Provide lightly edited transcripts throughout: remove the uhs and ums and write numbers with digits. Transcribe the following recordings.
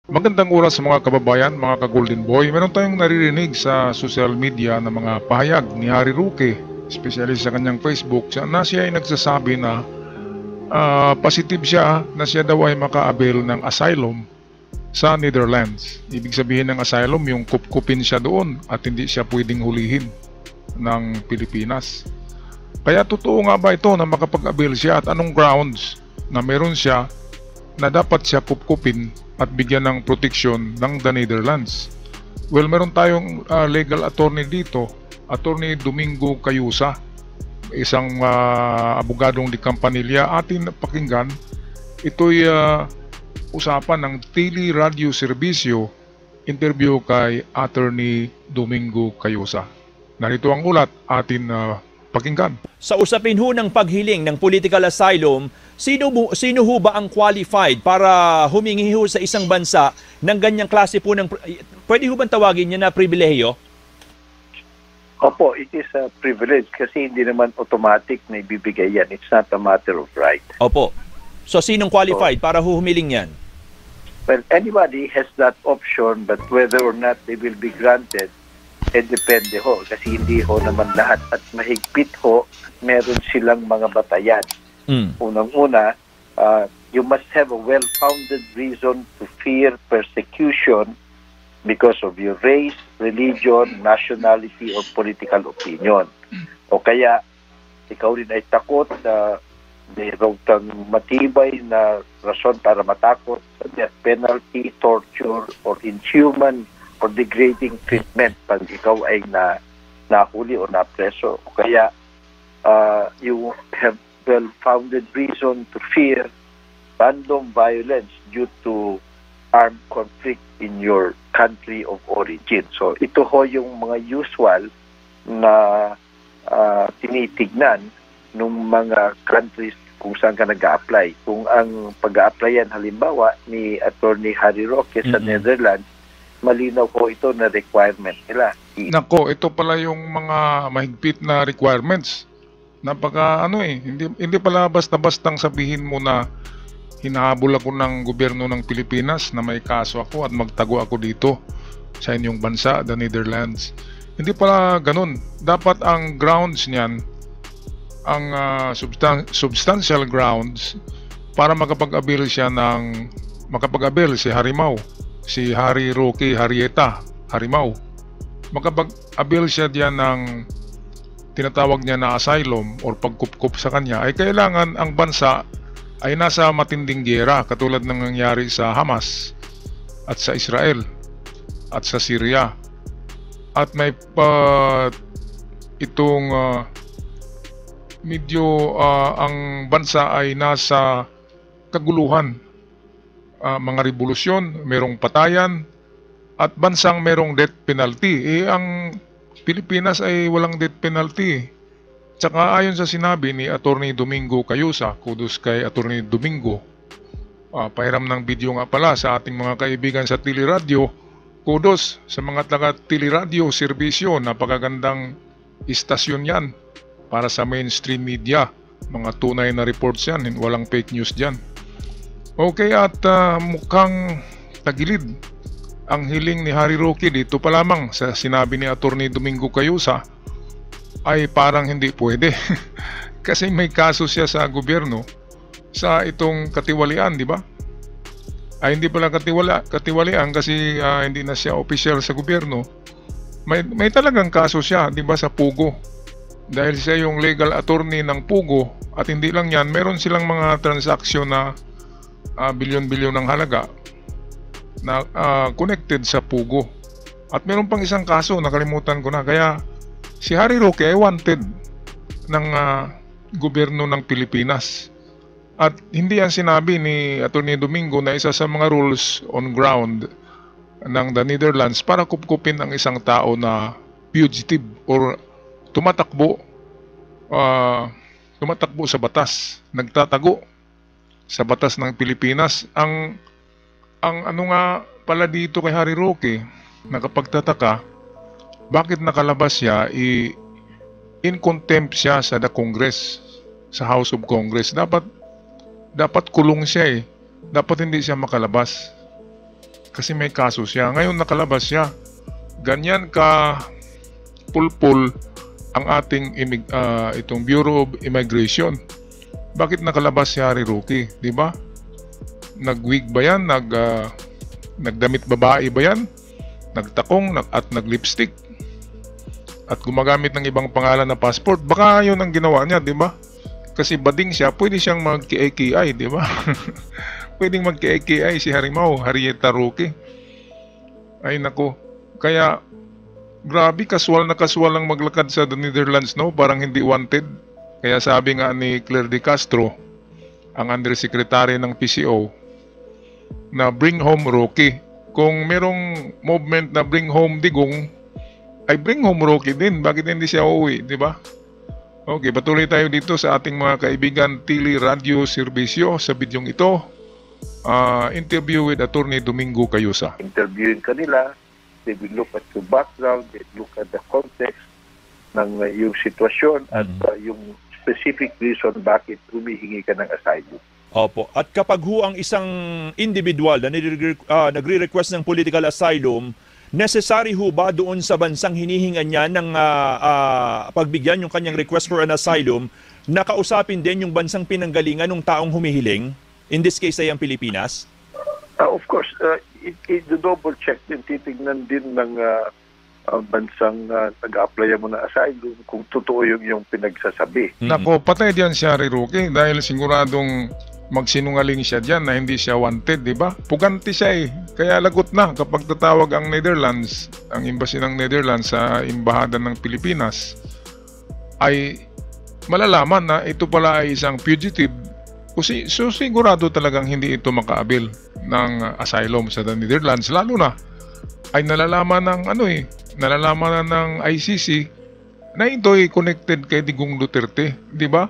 Magandang oras sa mga kababayan, mga ka-Golden Boy. Meron tayong naririnig sa social media na mga pahayag ni Harry Roque, especially sa kanyang Facebook, na siya ay nagsasabi na positive siya na siya daw ay maka-avail ng asylum sa Netherlands. Ibig sabihin ng asylum, yung kupkupin siya doon at hindi siya pwedeng hulihin ng Pilipinas. Kaya totoo nga ba ito na makapag-avail siya at anong grounds na meron siya na dapat siya kupkupin at bigyan ng proteksyon ng the Netherlands? Well, meron tayong legal attorney dito, Attorney Domingo Cayusa, isang abogadong di Campanilla. Atin pakinggan, ito'y usapan ng Tili Radio Servicio, interview kay Attorney Domingo Cayusa. Narito ang ulat, atin pakinggan. Sa usapin ho ng paghiling ng political asylum, sino ho ba ang qualified para humingi ho sa isang bansa ng ganyang klase po ng... Pwede ho bang tawagin niya na pribilehiyo? Opo, it is a privilege kasi hindi naman automatic na ibibigay yan. It's not a matter of right. Opo. So sinong qualified para ho humiling yan? Well, anybody has that option, but whether or not they will be granted, depende ho. Kasi hindi ho naman lahat at mahigpit ho, meron silang mga batayan. Unang-una, you must have a well-founded reason to fear persecution because of your race, religion, nationality, or political opinion. O kaya, ikaw rin ay takot na mayroong kang matibay na rason para matakot sa death penalty, torture, or inhuman or degrading treatment pag ikaw ay nahuli o napreso. O kaya, you have well-founded reason to fear random violence due to armed conflict in your country of origin. So ito ho yung mga usual na tinitignan ng mga countries kung saan ka nag-a-apply. Kung ang pag-a-applyan halimbawa ni Attorney Harry Roque sa Netherlands, malinaw po ito na requirement nila. Nako, ito pala yung mga mahigpit na requirements. Hindi pala basta-bastang sabihin mo na hinahabol ako ng gobyerno ng Pilipinas na may kaso ako at magtago ako dito sa inyong bansa, the Netherlands. Hindi pala ganun. Dapat ang grounds niyan, ang substantial grounds para makapag-avail si Harimau, si Harry Roque Harrieta Harimau. Makapag-avail siya diyan ng tinatawag niya na asylum or pagkupkup sa kanya, ay kailangan ang bansa ay nasa matinding giyera katulad ng nangyari sa Hamas at sa Israel at sa Syria. At may ang bansa ay nasa kaguluhan, mga revolusyon, merong patayan at bansang merong death penalty. Ang Pilipinas ay walang death penalty. Tsaka ayon sa sinabi ni Attorney Domingo Cayusa, kudos kay Attorney Domingo, pahiram ng video nga pala sa ating mga kaibigan sa Tili Radio, kudos sa mga taga Tili Radio Servicio, napakagandang istasyon yan para sa mainstream media, mga tunay na reports yan, walang fake news dyan. Okay, at mukhang tagilid ang hiling ni Harry Roque dito pa lamang sa sinabi ni Attorney Domingo Cayusa ay parang hindi pwede. Kasi may kaso siya sa gobyerno sa itong katiwalian, di ba? Ay hindi pala katiwalian kasi hindi na siya official sa gobyerno. May talagang kaso siya, di ba, sa Pugo. Dahil siya yung legal attorney ng Pugo at hindi lang yan, meron silang mga transaksyon na bilyon-bilyon ng halaga na connected sa Pugo. At meron pang isang kaso, nakalimutan ko na. Kaya si Harry Roque ay wanted ng gobyerno ng Pilipinas. At hindi yan sinabi ni Attorney Domingo na isa sa mga rules on ground ng the Netherlands para kupkupin ang isang tao na fugitive or tumatakbo sa batas, nagtatago sa batas ng Pilipinas. Ang ano nga pala dito kay Harry Roque, nakapagtataka, bakit nakalabas siya, in contempt siya sa the Congress, sa House of Congress. Dapat kulong siya dapat hindi siya makalabas. Kasi may kaso siya. Ngayon nakalabas siya. Ganyan ka pulpul ang ating itong Bureau of Immigration. Bakit nakalabas si Harry Roque, di ba? Nagwig ba yan? Nagdamit babae ba yan? Nagtakong at naglipstick? At gumagamit ng ibang pangalan na passport? Baka yun ang ginawa niya, di ba? Kasi bading siya, pwede siyang mag-KI, di ba? Pwedeng mag-KI si Harimau, Harrieta Roque. Ay nako. Kaya, grabe, kasual lang maglakad sa the Netherlands, no? Parang hindi wanted. Kaya sabi nga ni Claire De Castro, ang undersecretary ng PCO, na bring home Roque. Kung merong movement na bring home Digong, ay bring home Roque din. Bakit hindi siya uuwi, di ba? Okay, patuloy tayo dito sa ating mga kaibigan Tili Radio Servicio sa bidyong ito. Interview with Attorney Domingo Cayusa. Interviewin kanila, they will look at your background, they look at the context ng yung sitwasyon at yung specific reason bakit humihingi ka ng asylum. Opo. At kapag ang isang individual na nagre-request ng political asylum, necessary ho ba doon sa bansang hinihingan niya ng pagbigyan yung kanyang request for an asylum na kausapin din yung bansang pinanggalingan ng taong humihiling? In this case ay ang Pilipinas? Of course, i-double check din, titignan din ng bansang nag-a-apply mo na asylum kung totoo yung pinagsasabi. Nako, patay diyan si Harry Roque dahil siguradong magsinungaling siya diyan na hindi siya wanted, di ba? Puganti siya eh. Kaya lagot na kapag tatawag ang Netherlands, ang embassy ng Netherlands sa embahada ng Pilipinas, ay malalaman na ito pala ay isang fugitive. So sigurado talagang hindi ito makaabil ng asylum sa the Netherlands, lalo na ay nalalaman ng ICC na ito ay connected kay Digong Duterte, di ba?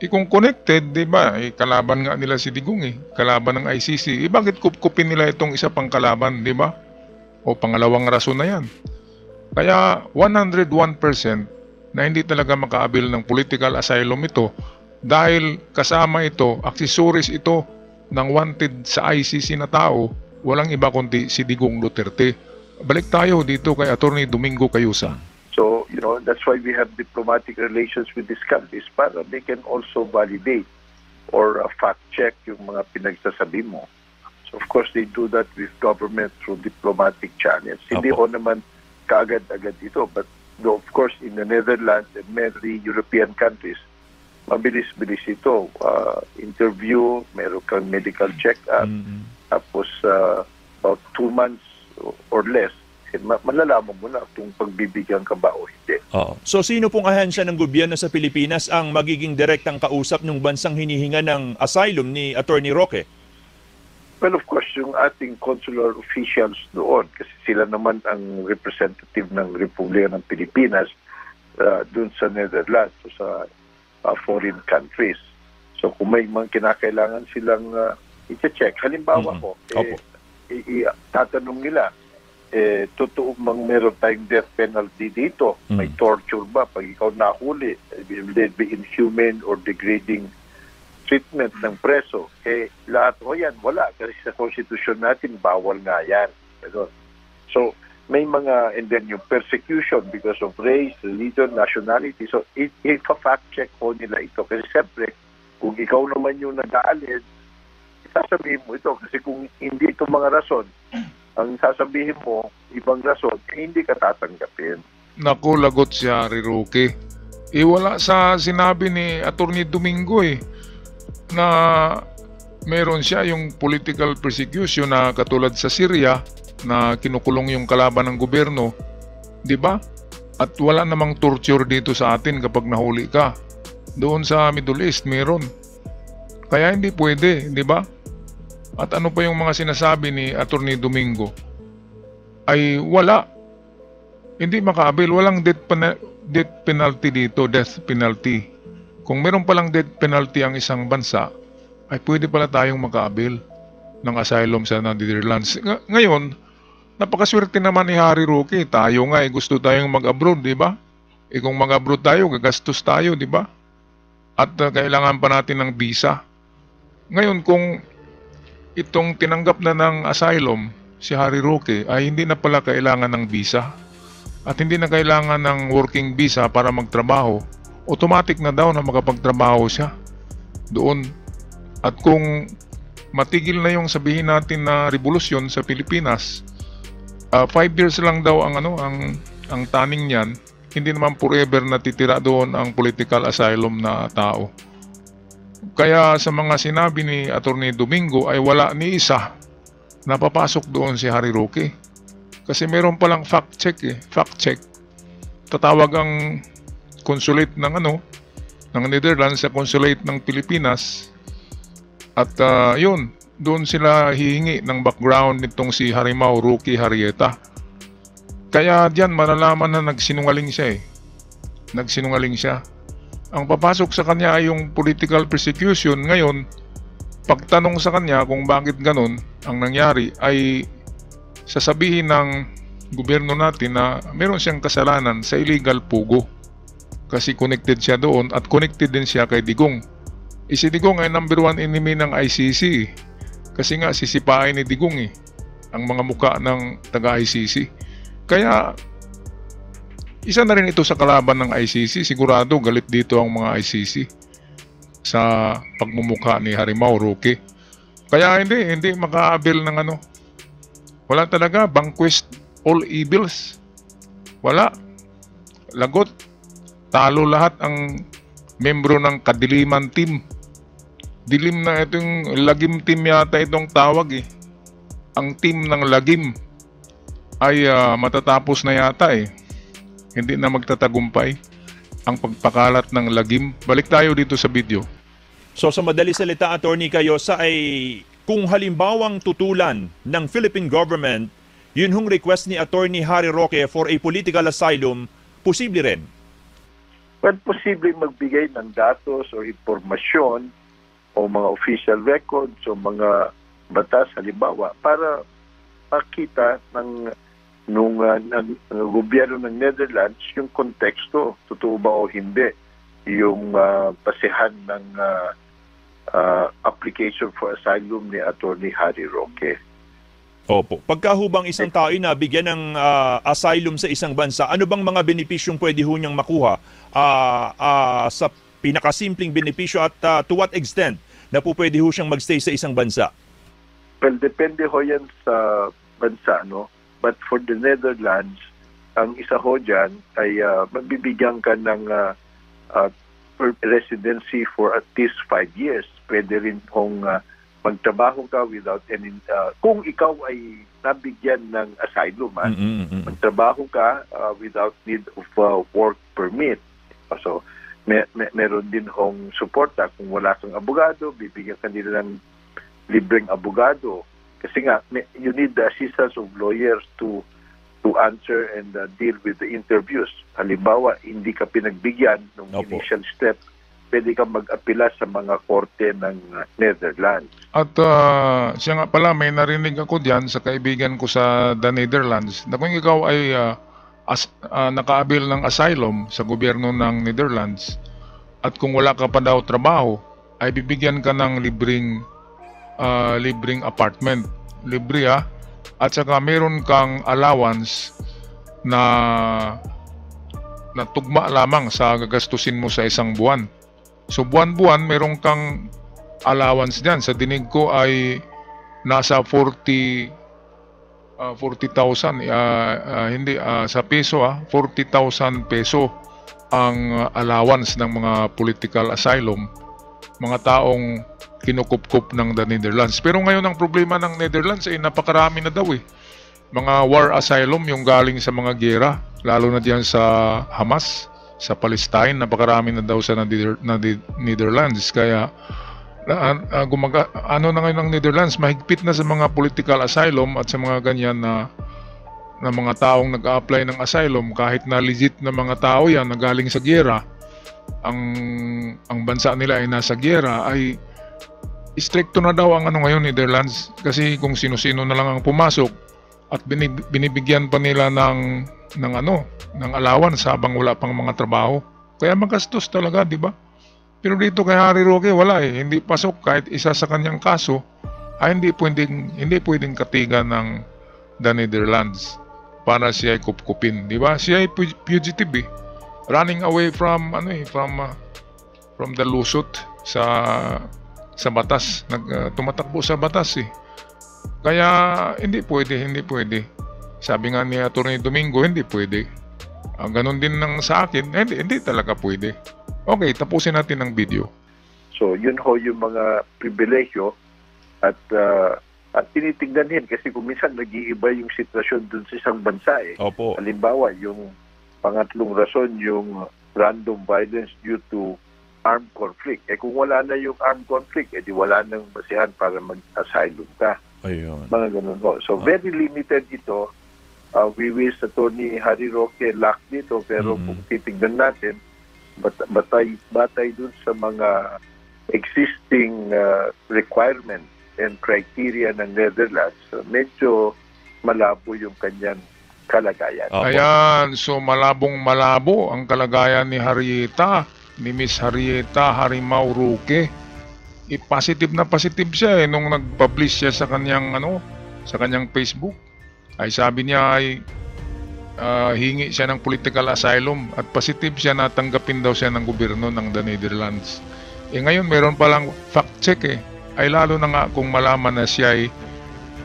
Kung connected, di ba, kalaban nga nila si Digong kalaban ng ICC. Bakit kupkupin nila itong isa pang kalaban, di ba? O pangalawang rason na yan. Kaya 101% na hindi talaga makaabil ng political asylum ito dahil kasama ito, accessories ito ng wanted sa ICC na tao, walang iba kundi si Digong Duterte. Balik tayo dito kay Attorney Domingo Cayusa. So, that's why we have diplomatic relations with these countries para they can also validate or fact-check yung mga pinagsasabi mo. So, of course, they do that with government through diplomatic channels. Hindi ko naman kaagad-agad ito, but of course, in the Netherlands and many European countries, mabilis-bilis ito. Interview, meron kang medical check-up, tapos about 2 months or less, malalaman mo na kung pagbibigyan ka ba o hindi. So sino pong ahensya ng gobyerno sa Pilipinas ang magiging direktang kausap ng bansang hinihinga ng asylum ni Attorney Roque? Well, of course, yung ating consular officials doon, kasi sila naman ang representative ng Republika ng Pilipinas doon sa Netherlands o sa foreign countries. So kung may mga kinakailangan silang i-check, halimbawa ko, tatanong nila, totoo bang meron tayong death penalty dito? May torture ba? Pag ikaw nahuli, will there be inhumane or degrading treatment ng preso? Lahat o yan, wala. Kasi sa konstitusyon natin, bawal nga yan. So, may mga, and then yung persecution because of race, religion, nationality. So, i-fact check ko nila ito. Kasi siyempre, kung ikaw naman yung nag-aalid, sasabihin mo ito. Kasi kung hindi ito mga rason, ang sasabihin mo, ibang rason, hindi ka tatanggapin. Naku, lagot si Harry Roque. Wala sa sinabi ni Attorney Domingo na meron siya yung political persecution na katulad sa Syria na kinukulong yung kalaban ng gobyerno. Di ba? At wala namang torture dito sa atin kapag nahuli ka. Doon sa Middle East, meron. Kaya hindi pwede, di ba? At ano pa yung mga sinasabi ni Attorney Domingo? Ay wala. Hindi makaabil. Walang death penalty dito, death penalty. Kung meron palang death penalty ang isang bansa, ay pwede pala tayong makaabil ng asylum sa Netherlands. Ngayon, napakaswerte naman ni Harry Roque. Tayo nga gusto tayong mag-abroad, di ba? Kung mag-abroad tayo, gagastos tayo, di ba? At kailangan pa natin ng visa. Ngayon, kung itong tinanggap na ng asylum si Harry Roque ay hindi na pala kailangan ng visa at hindi na kailangan ng working visa para magtrabaho. Automatic na daw na makapagtrabaho siya doon. At kung matigil na yung sabihin natin na revolusyon sa Pilipinas, 5 years lang daw ang taning niyan. Hindi naman forever na titira doon ang political asylum na tao. Kaya sa mga sinabi ni Attorney Domingo ay wala ni isa na papasok doon si Harry Roque. Kasi meron palang fact check. Tatawag ang consulate ng ng Netherlands sa consulate ng Pilipinas. At yun, doon sila hihingi ng background nitong si Harimau Roque Harrieta. Kaya diyan malalaman na nagsinungaling siya Nagsinungaling siya. Ang papasok sa kanya ay yung political persecution. Ngayon, pagtanong sa kanya kung bakit ganun ang nangyari ay sasabihin ng gobyerno natin na meron siyang kasalanan sa illegal pugo. Kasi connected siya doon at connected din siya kay Digong. Si Digong ay number 1 enemy ng ICC. Kasi nga sisipain ni Digong ang mga muka ng taga-ICC. Kaya isa na rin ito sa kalaban ng ICC. Sigurado galit dito ang mga ICC sa pagmumukha ni Harimau Roque. Kaya hindi makaabil ng wala talaga, vanquished all evils. Wala. Lagot. Talo lahat ang membro ng kadiliman team. Dilim na itong lagim team yata itong tawag Ang team ng lagim ay matatapos na yata Hindi na magtatagumpay ang pagpakalat ng lagim. Balik tayo dito sa video. So sa madali salita, Attorney Cayosa, ay kung halimbawang tutulan ng Philippine government, yun hong request ni Attorney Harry Roque for a political asylum, posible rin? Well, posible magbigay ng datos o impormasyon o mga official records o mga batas halimbawa para makita ng gobyerno ng Netherlands yung konteksto, totoo ba o hindi, yung basehan ng application for asylum ni Attorney Harry Roque. Opo. Pagkahubang isang tao na bigyan ng asylum sa isang bansa, ano bang mga benepisyong pwede ho niyang makuha sa pinakasimpleng benepisyo at to what extent na po pwede ho siyang magstay sa isang bansa? Well, depende ho yan sa bansa, no? But for the Netherlands, ang isa ho dyan ay mabibigyan ka ng residency for at least 5 years. Pwede rin hong magtrabaho ka without any... kung ikaw ay nabigyan ng asylum, magtrabaho ka without need of work permit. So, meron din hong suporta. Kung wala kang abogado, bibigyan ka nila ng libreng abogado. Kasi nga, you need the assistance of lawyers to answer and deal with the interviews. Halimbawa, hindi ka pinagbigyan ng initial step, pwede ka mag-apela sa mga korte ng Netherlands. At siya nga pala, may narinig ako diyan sa kaibigan ko sa the Netherlands na kung ikaw ay nakaabil ng asylum sa gobyerno ng Netherlands at kung wala ka pa daw trabaho, ay bibigyan ka ng libreng apartment. Libre at saka meron kang allowance na tugma lamang sa gagastusin mo sa isang buwan. So buwan-buwan meron kang allowance diyan. Sa dinig ko ay nasa 40,000 hindi sa peso 40,000 peso ang allowance ng mga political asylum, mga taong kinukupkup ng the Netherlands. Pero ngayon ang problema ng Netherlands ay napakarami na daw mga war asylum yung galing sa mga giyera, lalo na diyan sa Hamas, sa Palestine, napakarami na daw sa Netherlands. Kaya ano na ngayon ng Netherlands, mahigpit na sa mga political asylum at sa mga ganyan na mga taong nag-a-apply ng asylum, kahit na legit na mga tao yan na galing sa giyera, ang bansa nila ay nasa giyera, ay stricto na daw ang ngayon Netherlands, kasi kung sino-sino na lang ang pumasok at binibigyan pa nila ng allowance habang wala pang mga trabaho. Kaya magastos talaga, di ba? Pero dito kay Harry Roque wala hindi pasok kahit isa sa kanyang kaso ay hindi pwedeng katigan ng the Netherlands para siya ay kupkupin, di ba? Siya ay fugitive eh. Running away from from the lusot sa batas, tumatakbo sa batas eh. Kaya hindi pwede. Sabi nga ni Atty. Domingo, hindi pwede. Ganon din ng sa akin, hindi talaga pwede. Okay, tapusin natin ang video. So, yun ho yung mga pribilehyo at tinitignan din kasi kung minsan nag-iiba yung sitwasyon dun sa isang bansa eh. Opo. Halimbawa, yung pangatlong rason, yung random violence due to armed conflict. Kung wala na yung armed conflict, di wala nang basihan para mag-asylum ka. Ayun. Mga ganun ho. So, very limited ito. We wish Atty. Harry Roque luck dito, pero kung titignan natin, batay dun sa mga existing requirements and criteria ng Netherlands, medyo malabo yung kanyang kalagayan. Opo. Ayan, so malabong-malabo ang kalagayan ni Miss Harrieta Harimau Roque. Positive na positive siya nung nag-publish siya sa kanyang Facebook. Ay sabi niya ay hingi siya ng political asylum at positive siya na tanggapin daw siya ng gobyerno ng the Netherlands. Ngayon meron palang fact check ay lalo na nga kung malaman na siya ay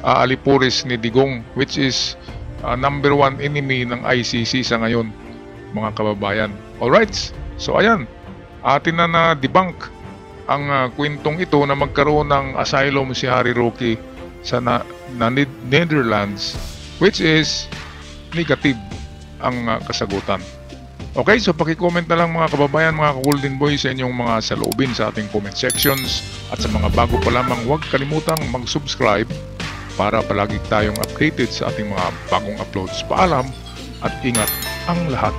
alipuris ni Digong, which is number 1 enemy ng ICC sa ngayon, mga kababayan. Alright, so ayan, atin na debunk ang kwentong ito na magkaroon ng asylum si Harry Roque sa Netherlands, which is negative ang kasagutan. Okay, so paki-comment na lang mga kababayan, mga ka-Golden Boy, sa inyong mga saloobin sa ating comment sections. At sa mga bago pa lamang, huwag kalimutang mag-subscribe para palagi tayong updated sa ating mga bagong uploads. Paalam at ingat ang lahat.